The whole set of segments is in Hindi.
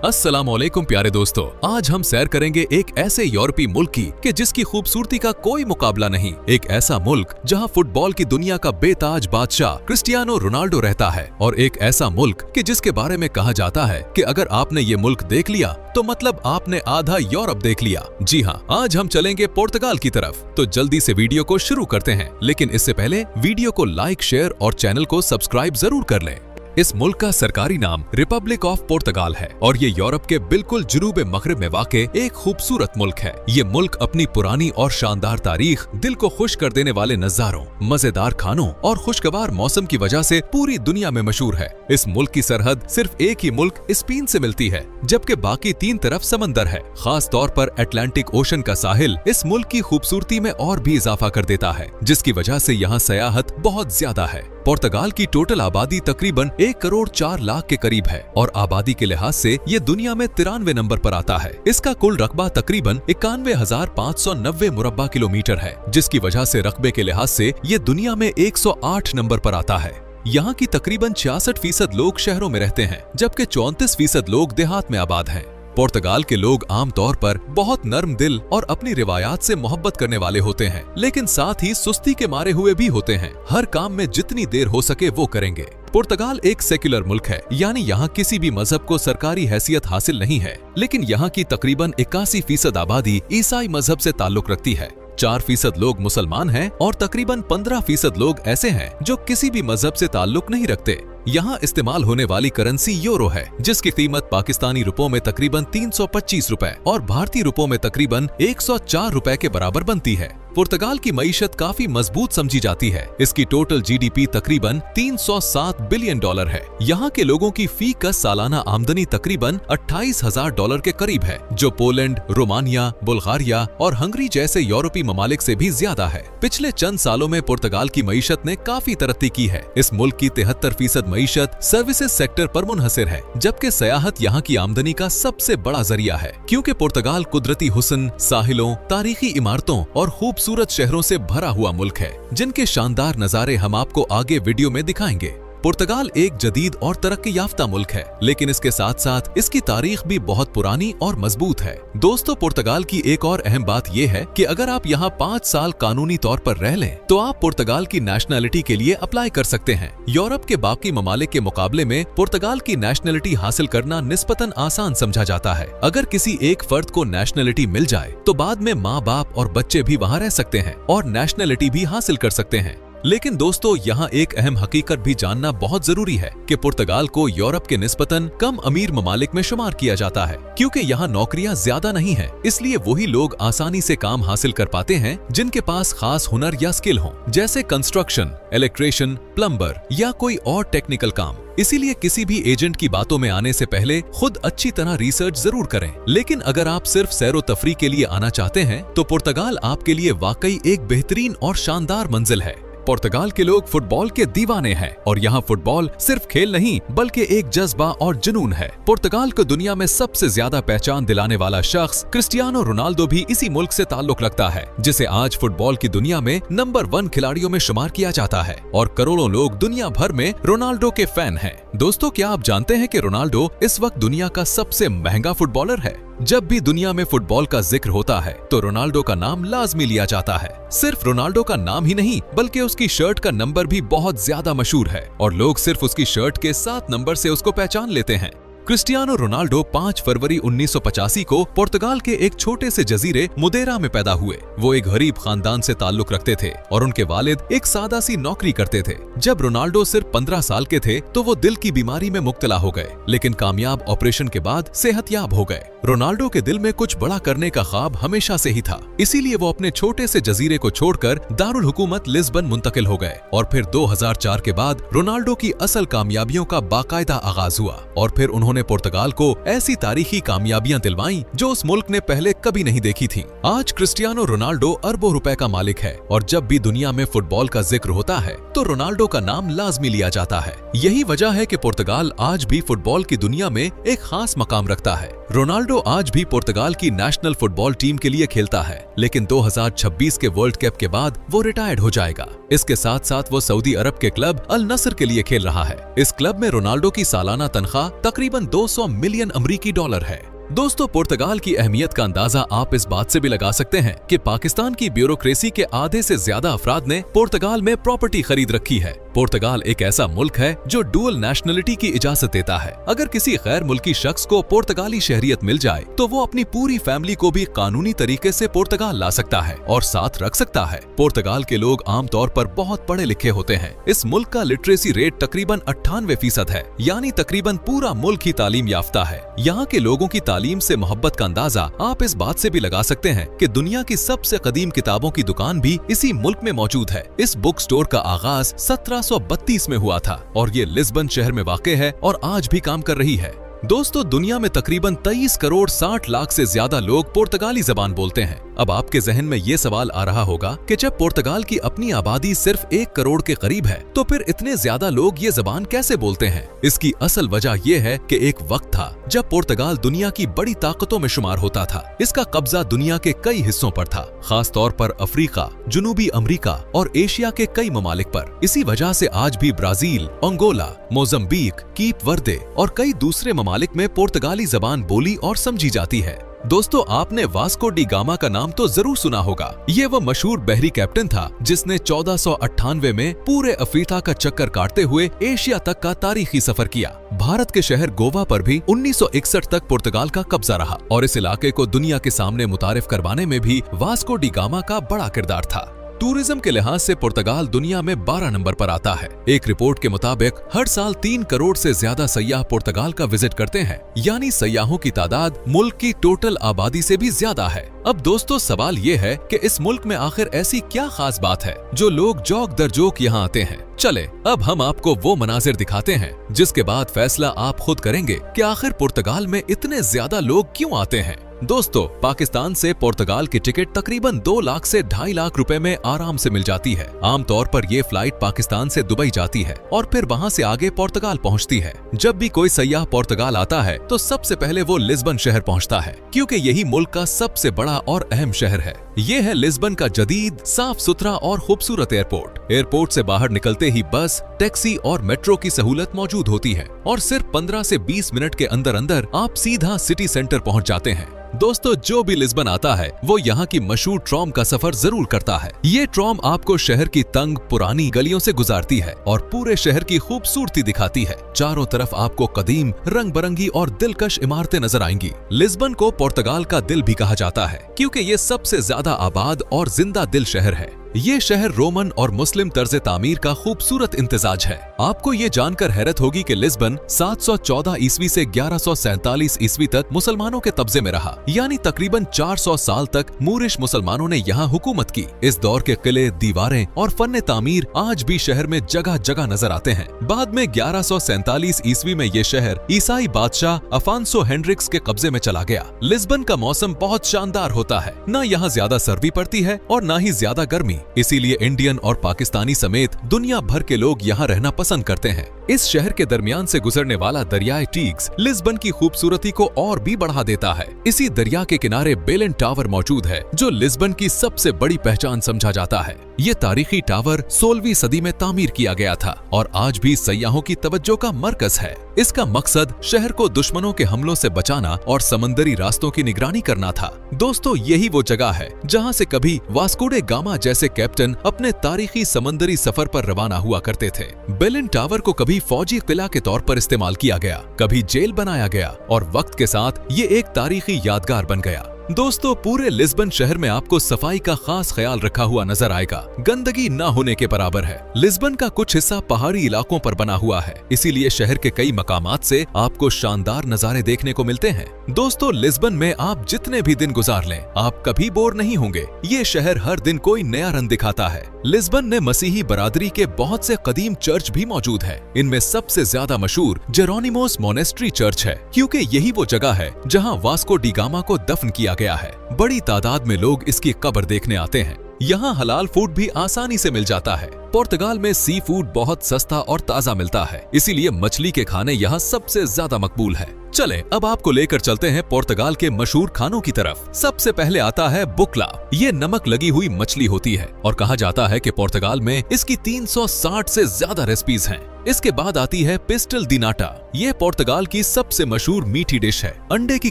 अस्सलामुअलैकुम प्यारे दोस्तों, आज हम सैर करेंगे एक ऐसे यूरोपीय मुल्क की कि जिसकी खूबसूरती का कोई मुकाबला नहीं। एक ऐसा मुल्क जहां फुटबॉल की दुनिया का बेताज बादशाह क्रिस्टियानो रोनाल्डो रहता है, और एक ऐसा मुल्क कि जिसके बारे में कहा जाता है कि अगर आपने ये मुल्क देख लिया तो मतलब आपने आधा यूरोप देख लिया। जी हाँ, आज हम चलेंगे पुर्तगाल की तरफ। तो जल्दी से वीडियो को शुरू करते हैं, लेकिन इससे पहले वीडियो को लाइक, शेयर और चैनल को सब्सक्राइब जरूर कर लें। इस मुल्क का सरकारी नाम रिपब्लिक ऑफ पुर्तगाल है और ये यूरोप के बिल्कुल जुनूब मगरिब में वाक़े एक खूबसूरत मुल्क है। ये मुल्क अपनी पुरानी और शानदार तारीख, दिल को खुश कर देने वाले नज़ारों, मजेदार खानों और खुशगवार मौसम की वजह से पूरी दुनिया में मशहूर है। इस मुल्क की सरहद सिर्फ एक ही मुल्क स्पेन से मिलती है, जबकि बाकी तीन तरफ समंदर है। खास तौर पर अटलांटिक ओशन का साहिल इस मुल्क की खूबसूरती में और भी इजाफा कर देता है, जिसकी वजह से यहाँ सयाहत बहुत ज्यादा है। पुर्तगाल की टोटल आबादी तकरीबन 1 करोड़ 4 लाख के करीब है और आबादी के लिहाज से ये दुनिया में 93 नंबर पर आता है। इसका कुल रकबा तकरीबन 91,590 मुरब्बा किलोमीटर है, जिसकी वजह से रकबे के लिहाज से ये दुनिया में 108 नंबर पर आता है। यहाँ की तकरीबन 66% लोग शहरों में रहते हैं, जबकि 34% लोग देहात में आबाद हैं। पुर्तगाल के लोग आमतौर पर बहुत नर्म दिल और अपनी रिवायात से मोहब्बत करने वाले होते हैं, लेकिन साथ ही सुस्ती के मारे हुए भी होते हैं। हर काम में जितनी देर हो सके वो करेंगे। पुर्तगाल एक सेक्युलर मुल्क है, यानी यहाँ किसी भी मजहब को सरकारी हैसियत हासिल नहीं है, लेकिन यहाँ की तकरीबन 81% आबादी ईसाई मजहब से ताल्लुक रखती है। 4% लोग मुसलमान हैं और तकरीबन 15% लोग ऐसे हैं जो किसी भी मजहब से ताल्लुक नहीं रखते। यहाँ इस्तेमाल होने वाली करेंसी यूरो है, जिसकी कीमत पाकिस्तानी रुपयों में तकरीबन 325 रुपए और भारतीय रुपयों में तकरीबन 104 रुपए के बराबर बनती है। पुर्तगाल की मईशत काफी मजबूत समझी जाती है। इसकी टोटल जीडीपी तकरीबन 307 बिलियन डॉलर है। यहाँ के लोगों की फी का सालाना आमदनी तकरीबन 28,000 डॉलर के करीब है, जो पोलैंड, रोमानिया, बुल्गारिया और हंगरी जैसे यूरोपीय ममालिक से भी ज्यादा है। पिछले चंद सालों में पुर्तगाल की मईशत ने काफी तरक्की की है। इस मुल्क की 73% मईशत सर्विसेज सेक्टर पर मुनहसिर है, जबकि सयाहत यहाँ की आमदनी का सबसे बड़ा जरिया है, क्योंकि पुर्तगाल कुदरती हुस्न, साहिलों, तारीखी इमारतों और खूबसूरत शहरों से भरा हुआ मुल्क है, जिनके शानदार नज़ारे हम आपको आगे वीडियो में दिखाएंगे। पुर्तगाल एक जदीद और तरक्की याफ्ता मुल्क है, लेकिन इसके साथ साथ इसकी तारीख भी बहुत पुरानी और मजबूत है। दोस्तों, पुर्तगाल की एक और अहम बात यह है कि अगर आप यहाँ 5 साल कानूनी तौर पर रह लें तो आप पुर्तगाल की नेशनैलिटी के लिए अप्लाई कर सकते हैं। यूरोप के बाकी ममालिक के मुकाबले में पुर्तगाल की नेशनैलिटी हासिल करना निस्बतन आसान समझा जाता है। अगर किसी एक फर्द को नेशनैलिटी मिल जाए तो बाद में माँ बाप और बच्चे भी वहाँ रह सकते हैं और नेशनैलिटी भी हासिल कर सकते हैं। लेकिन दोस्तों, यहाँ एक अहम हकीकत भी जानना बहुत जरूरी है कि पुर्तगाल को यूरोप के निस्बतन कम अमीर ममालिक में शुमार किया जाता है, क्योंकि यहाँ नौकरियाँ ज्यादा नहीं हैं। इसलिए वही लोग आसानी से काम हासिल कर पाते हैं जिनके पास खास हुनर या स्किल हो, जैसे कंस्ट्रक्शन, इलेक्ट्रिशियन, प्लम्बर या कोई और टेक्निकल काम। इसीलिए किसी भी एजेंट की बातों में आने से पहले खुद अच्छी तरह रिसर्च जरूर करें। लेकिन अगर आप सिर्फ सैरो तफरी के लिए आना चाहते हैं तो पुर्तगाल आपके लिए वाकई एक बेहतरीन और शानदार मंजिल है। पुर्तगाल के लोग फुटबॉल के दीवाने हैं और यहाँ फुटबॉल सिर्फ खेल नहीं बल्कि एक जज्बा और जुनून है। पुर्तगाल को दुनिया में सबसे ज्यादा पहचान दिलाने वाला शख्स क्रिस्टियानो रोनाल्डो भी इसी मुल्क से ताल्लुक रखता है, जिसे आज फुटबॉल की दुनिया में नंबर 1 खिलाड़ियों में शुमार किया जाता है और करोड़ों लोग दुनिया भर में रोनाल्डो के फैन हैं। दोस्तों, क्या आप जानते हैं कि रोनाल्डो इस वक्त दुनिया का सबसे महंगा फुटबॉलर है? जब भी दुनिया में फुटबॉल का जिक्र होता है तो रोनाल्डो का नाम लाजमी लिया जाता है। सिर्फ रोनाल्डो का नाम ही नहीं बल्कि उसकी शर्ट का नंबर भी बहुत ज्यादा मशहूर है और लोग सिर्फ उसकी शर्ट के 7 नंबर से उसको पहचान लेते हैं। क्रिस्टियानो रोनाल्डो 5 फरवरी 1985 को पुर्तगाल के एक छोटे से जजीरे मुदेरा में पैदा हुए। वो एक गरीब खानदान से ताल्लुक रखते थे और उनके वालिद एक सादा सी नौकरी करते थे। जब रोनाल्डो सिर्फ 15 साल के थे तो वो दिल की बीमारी में मुब्तला हो गए, लेकिन कामयाब ऑपरेशन के बाद सेहतयाब हो गए। रोनाल्डो के दिल में कुछ बड़ा करने का ख्वाब हमेशा से ही था, इसीलिए वो अपने छोटे से जजीरे को छोड़कर दारुल हुकूमत लिस्बन मुंतकिल हो गए और फिर 2004 के बाद रोनाल्डो की असल कामयाबियों का बाकायदा आगाज हुआ और फिर उन्होंने पुर्तगाल को ऐसी तारीखी कामयाबियां दिलवाई जो उस मुल्क ने पहले कभी नहीं देखी थी। आज क्रिस्टियानो रोनाल्डो अरबों रुपए का मालिक है और जब भी दुनिया में फुटबॉल का जिक्र होता है तो रोनाल्डो का नाम लाजमी लिया जाता है। यही वजह है कि पुर्तगाल आज भी फुटबॉल की दुनिया में एक खास मकाम रखता है। रोनाल्डो आज भी पुर्तगाल की नेशनल फुटबॉल टीम के लिए खेलता है, लेकिन 2026 के वर्ल्ड कप के बाद वो रिटायर्ड हो जाएगा। इसके साथ साथ वो सऊदी अरब के क्लब अल नस्र के लिए खेल रहा है। इस क्लब में रोनाल्डो की सालाना तनख्वाह तकरीबन तकरीबन 200 मिलियन अमरीकी डॉलर है। दोस्तों, पुर्तगाल की अहमियत का अंदाजा आप इस बात से भी लगा सकते हैं कि पाकिस्तान की ब्यूरोक्रेसी के आधे से ज्यादा अफराद ने पुर्तगाल में प्रॉपर्टी खरीद रखी है। पुर्तगाल एक ऐसा मुल्क है जो डुअल नेशनलिटी की इजाजत देता है। अगर किसी गैर मुल्की शख्स को पुर्तगाली शहरियत मिल जाए तो वो अपनी पूरी फैमिली को भी कानूनी तरीके से पुर्तगाल ला सकता है और साथ रख सकता है। पुर्तगाल के लोग आमतौर पर बहुत पढ़े लिखे होते हैं। इस मुल्क का लिटरेसी रेट तकरीबन 98% है, यानी तकरीबन पूरा मुल्क ही तालीम याफ्ता है। यहाँ के लोगों की तालीम से मोहब्बत का अंदाजा आप इस बात से भी लगा सकते हैं कि दुनिया की सबसे कदीम किताबों की दुकान भी इसी मुल्क में मौजूद है। इस बुक स्टोर का आगाज 1732 में हुआ था और ये लिस्बन शहर में वाक़ है और आज भी काम कर रही है। दोस्तों, दुनिया में तकरीबन 23 करोड़ 60 लाख से ज्यादा लोग पुर्तगाली जबान बोलते हैं। अब आपके जहन में ये सवाल आ रहा होगा कि जब पुर्तगाल की अपनी आबादी सिर्फ 1 करोड़ के करीब है तो फिर इतने ज्यादा लोग ये जबान कैसे बोलते हैं? इसकी असल वजह यह है कि एक वक्त था जब पुर्तगाल दुनिया की बड़ी ताकतों में शुमार होता था। इसका कब्जा दुनिया के कई हिस्सों पर था, खास तौर पर अफ्रीका, जनूबी अमरीका और एशिया के कई ममालिक पर। इसी वजह से आज भी ब्राजील, अंगोला, मोजम्बिक, कीप वर्दे और कई दूसरे ममालिक में पुर्तगाली जबान बोली और समझी जाती है। दोस्तों, आपने वास्को डी गामा का नाम तो जरूर सुना होगा। ये वो मशहूर बहरी कैप्टन था जिसने 1498 में पूरे अफ्रीका का चक्कर काटते हुए एशिया तक का तारीखी सफर किया। भारत के शहर गोवा पर भी 1961 तक पुर्तगाल का कब्जा रहा और इस इलाके को दुनिया के सामने मुतारिफ करवाने में भी वास्को डी गामा का बड़ा किरदार था। टूरिज्म के लिहाज से पुर्तगाल दुनिया में 12 नंबर पर आता है। एक रिपोर्ट के मुताबिक हर साल 3 करोड़ से ज्यादा सयाह पुर्तगाल का विजिट करते हैं, यानी सयाहों की तादाद मुल्क की टोटल आबादी से भी ज्यादा है। अब दोस्तों, सवाल ये है कि इस मुल्क में आखिर ऐसी क्या खास बात है जो लोग जोक दर जोक यहाँ आते हैं। चले, अब हम आपको वो मनाजिर दिखाते हैं जिसके बाद फैसला आप खुद करेंगे कि आखिर पुर्तगाल में इतने ज्यादा लोग क्यों आते हैं। दोस्तों, पाकिस्तान से पुर्तगाल की टिकट तकरीबन 2 लाख से 2.5 लाख रुपए में आराम से मिल जाती है। आमतौर पर ये फ्लाइट पाकिस्तान से दुबई जाती है और फिर वहाँ से आगे पुर्तगाल पहुँचती है। जब भी कोई सयाह पुर्तगाल आता है तो सबसे पहले वो लिस्बन शहर पहुँचता है, क्योंकि यही मुल्क का सबसे बड़ा और अहम शहर है। ये है लिस्बन का जदीद, साफ सुथरा और खूबसूरत एयरपोर्ट। एयरपोर्ट से बाहर निकलते ही बस, टैक्सी और मेट्रो की सहूलत मौजूद होती है और सिर्फ 15 से 20 मिनट के अंदर अंदर आप सीधा सिटी सेंटर पहुँच जाते हैं। दोस्तों, जो भी लिस्बन आता है वो यहाँ की मशहूर ट्रॉम का सफर जरूर करता है। ये ट्रॉम आपको शहर की तंग पुरानी गलियों से गुजारती है और पूरे शहर की खूबसूरती दिखाती है। चारों तरफ आपको कदीम, रंग बिरंगी और दिलकश इमारतें नजर आएंगी। लिस्बन को पुर्तगाल का दिल भी कहा जाता है, क्योंकि ये सबसे ज्यादा आबाद और जिंदा दिल शहर है। ये शहर रोमन और मुस्लिम तर्ज तामीर का खूबसूरत इम्तिजाज है। आपको ये जानकर हैरत होगी कि लिस्बन 714 ईस्वी से 1147 ईस्वी तक मुसलमानों के कब्जे में रहा, यानी तकरीबन 400 साल तक मूरिश मुसलमानों ने यहाँ हुकूमत की। इस दौर के किले, दीवारें और फन तामीर आज भी शहर में जगह जगह नजर आते हैं। बाद में 1147 ईस्वी में ये शहर ईसाई बादशाह अफांसो हेंड्रिक्स के कब्जे में चला गया। लिस्बन का मौसम बहुत शानदार होता है, न यहाँ ज्यादा सर्दी पड़ती है और न ही ज्यादा गर्मी। इसीलिए इंडियन और पाकिस्तानी समेत दुनिया भर के लोग यहाँ रहना पसंद करते हैं। इस शहर के दरमियान से गुजरने वाला दरियाए टीग्स लिस्बन की खूबसूरती को और भी बढ़ा देता है। इसी दरिया के किनारे बेलन टावर मौजूद है, जो लिस्बन की सबसे बड़ी पहचान समझा जाता है। ये तारीखी टावर 16वीं सदी में तामीर किया गया था और आज भी सयाहों की तवज्जो का मरकज है। इसका मकसद शहर को दुश्मनों के हमलों से बचाना और समंदरी रास्तों की निगरानी करना था। दोस्तों, यही वो जगह है जहाँ से कभी वास्को डे गामा जैसे कैप्टन अपने तारीखी समंदरी सफर पर रवाना हुआ करते थे। बेलन टावर को कभी फौजी किला के तौर पर इस्तेमाल किया गया, कभी जेल बनाया गया और वक्त के साथ ये एक तारीखी यादगार बन गया। दोस्तों, पूरे लिस्बन शहर में आपको सफाई का खास ख्याल रखा हुआ नजर आएगा। गंदगी न होने के बराबर है। लिस्बन का कुछ हिस्सा पहाड़ी इलाकों पर बना हुआ है, इसीलिए शहर के कई मकामात से आपको शानदार नजारे देखने को मिलते हैं। दोस्तों, लिस्बन में आप जितने भी दिन गुजार लें, आप कभी बोर नहीं होंगे। ये शहर हर दिन कोई नया रंग दिखाता है। लिस्बन में मसीही बरादरी के बहुत से कदीम चर्च भी मौजूद है। इनमें सबसे ज्यादा मशहूर जेरोनिमोस मोनेस्ट्री चर्च है, क्योंकि यही वो जगह है जहाँ वास्को डी गामा को दफन किया गया है। बड़ी तादाद में लोग इसकी कब्र देखने आते हैं। यहाँ हलाल फूड भी आसानी से मिल जाता है। पुर्तगाल में सी फूड बहुत सस्ता और ताज़ा मिलता है, इसीलिए मछली के खाने यहाँ सबसे ज्यादा मकबूल है। चले अब आपको लेकर चलते हैं पुर्तगाल के मशहूर खानों की तरफ। सबसे पहले आता है बुकला। ये नमक लगी हुई मछली होती है और कहा जाता है कि पुर्तगाल में इसकी 360 से ज्यादा रेसिपीज हैं। इसके बाद आती है पिस्टल दी नाटा। ये पुर्तगाल की सबसे मशहूर मीठी डिश है। अंडे की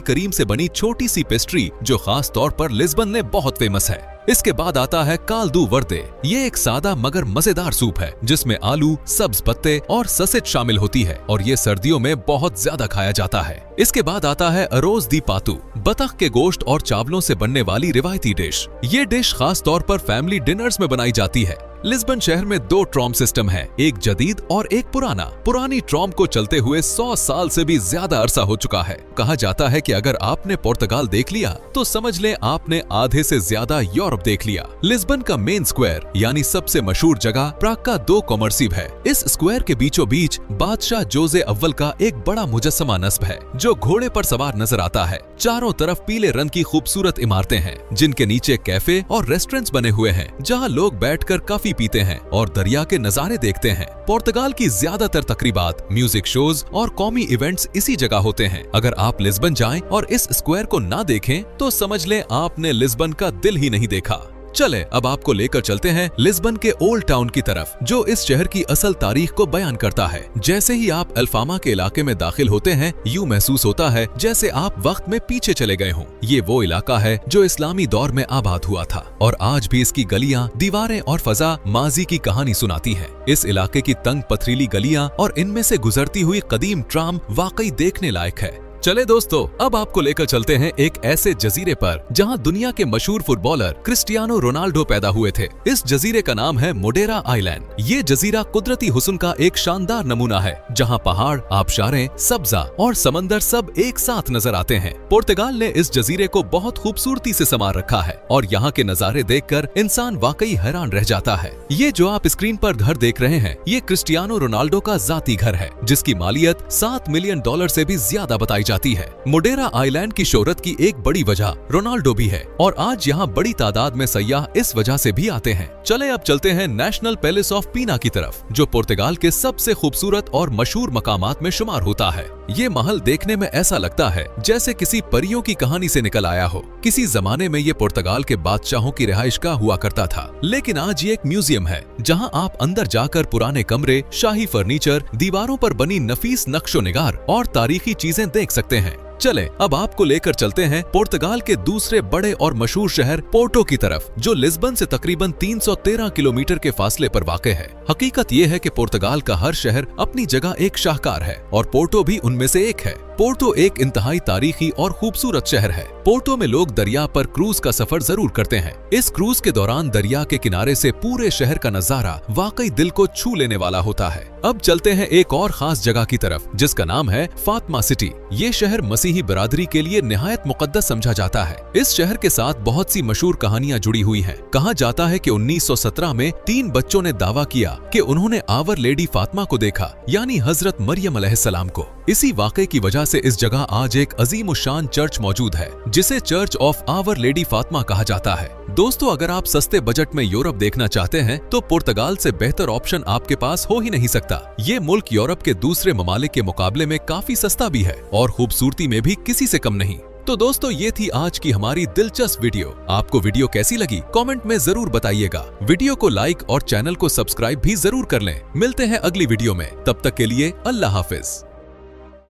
करीम से बनी छोटी सी पेस्ट्री जो खास तौर पर लिस्बन में बहुत फेमस है। इसके बाद आता है काल्दू वर्दे। ये एक सादा मगर मजेदार सूप है जिसमें आलू, सब्ज पत्ते और ससेज शामिल होती है और ये सर्दियों में बहुत ज्यादा खाया जाता है। इसके बाद आता है अरोज दी पातू। बतख के गोश्त और चावलों से बनने वाली रिवायती डिश। ये डिश खास तौर पर फैमिली डिनर्स में बनाई जाती है। लिस्बन शहर में 2 ट्रॉम सिस्टम है, एक जदीद और एक पुराना। पुरानी ट्रॉम को चलते हुए 100 साल से भी ज्यादा अरसा हो चुका है। कहा जाता है कि अगर आपने पुर्तगाल देख लिया तो समझ लें आपने आधे से ज्यादा यूरोप देख लिया। लिस्बन का मेन स्क्वायर यानी सबसे मशहूर जगह प्राका दो कॉमर्सिव है। इस स्क्वायर के बीचों बीच बादशाह जोजे अव्वल का एक बड़ा मुजस्समा नस्ब है जो घोड़े पर सवार नजर आता है। चारों तरफ पीले रंग की खूबसूरत इमारतें हैं जिनके नीचे कैफे और रेस्टोरेंट्स बने हुए हैं जहां लोग बैठकर काफी पीते हैं और दरिया के नजारे देखते हैं। पुर्तगाल की ज्यादातर तकरीबात, म्यूजिक शोज और कौमी इवेंट्स इसी जगह होते हैं। अगर आप लिस्बन जाएं और इस स्क्वायर को ना देखें तो समझ लें आपने लिस्बन का दिल ही नहीं देखा। चले अब आपको लेकर चलते हैं लिस्बन के ओल्ड टाउन की तरफ जो इस शहर की असल तारीख को बयान करता है। जैसे ही आप अल्फामा के इलाके में दाखिल होते हैं यूं महसूस होता है जैसे आप वक्त में पीछे चले गए हों। ये वो इलाका है जो इस्लामी दौर में आबाद हुआ था और आज भी इसकी गलियां, दीवारें और फजा माजी की कहानी सुनाती है। इस इलाके की तंग पथरीली गलियां और इनमें से गुजरती हुई कदीम ट्राम वाकई देखने लायक है। चले दोस्तों अब आपको लेकर चलते हैं एक ऐसे जजीरे पर जहां दुनिया के मशहूर फुटबॉलर क्रिस्टियानो रोनाल्डो पैदा हुए थे। इस जजीरे का नाम है मोडेरा आइलैंड। ये जजीरा कुदरती हुस्न का एक शानदार नमूना है जहां पहाड़, आबशारें, सब्जा और समंदर सब एक साथ नजर आते हैं। पुर्तगाल ने इस जजीरे को बहुत खूबसूरती से संवार रखा है और यहाँ के नजारे देखकर इंसान वाकई हैरान रह जाता है। ये जो आप स्क्रीन पर घर देख रहे हैं ये क्रिस्टियानो रोनाल्डो का जाती घर है जिसकी मालियत $7 मिलियन से भी ज्यादा बताई जाती है। मोडेरा आइलैंड की शोहरत की एक बड़ी वजह रोनाल्डो भी है और आज यहाँ बड़ी तादाद में सयाह इस वजह से भी आते हैं। चले अब चलते हैं नेशनल पैलेस ऑफ पीना की तरफ जो पुर्तगाल के सबसे खूबसूरत और मशहूर मकामात में शुमार होता है। ये महल देखने में ऐसा लगता है जैसे किसी परियों की कहानी से निकल आया हो। किसी जमाने में ये पुर्तगाल के बादशाहों की रिहाइशगाह हुआ करता था, लेकिन आज ये एक म्यूजियम है जहां आप अंदर जाकर पुराने कमरे, शाही फर्नीचर, दीवारों पर बनी नफीस नक्शो निगार और तारीखी चीजें देख सकते हैं। चले अब आपको लेकर चलते हैं पुर्तगाल के दूसरे बड़े और मशहूर शहर पोर्टो की तरफ जो लिस्बन से तकरीबन 313 किलोमीटर के फासले पर वाक़ है। हकीकत ये है कि पुर्तगाल का हर शहर अपनी जगह एक शाहकार है और पोर्टो भी उनमें से एक है। पोर्टो एक इंतहाई तारीखी और खूबसूरत शहर है। पोर्टो में लोग दरिया पर क्रूज का सफर जरूर करते हैं। इस क्रूज के दौरान दरिया के किनारे से पूरे शहर का नजारा वाकई दिल को छू लेने वाला होता है। अब चलते हैं एक और खास जगह की तरफ जिसका नाम है फातिमा सिटी। ये शहर मसीही बरादरी के लिए निहायत मुकद्दस समझा जाता है। इस शहर के साथ बहुत सी मशहूर कहानियां जुड़ी हुई हैं। कहा जाता है कि 1917 में 3 बच्चों ने दावा किया कि उन्होंने आवर लेडी फातिमा को देखा, यानी हजरत मरियम अलैहिस्सलाम को। इसी वाक़े की वजह से इस जगह आज एक अजीमुशान चर्च मौजूद है जिसे church of our lady Fatima कहा जाता है। दोस्तों अगर आप सस्ते बजट में यूरोप देखना चाहते हैं तो पुर्तगाल से बेहतर ऑप्शन आपके पास हो ही नहीं सकता। ये मुल्क यूरोप के दूसरे ममालिक के मुकाबले में काफी सस्ता भी है और खूबसूरती में भी किसी से कम नहीं। तो दोस्तों ये थी आज की हमारी दिलचस्प वीडियो। आपको वीडियो कैसी लगी कमेंट में जरूर बताइएगा। वीडियो को लाइक और चैनल को सब्सक्राइब भी जरूर कर लें। मिलते हैं अगली वीडियो में, तब तक के लिए अल्लाह हाफिज।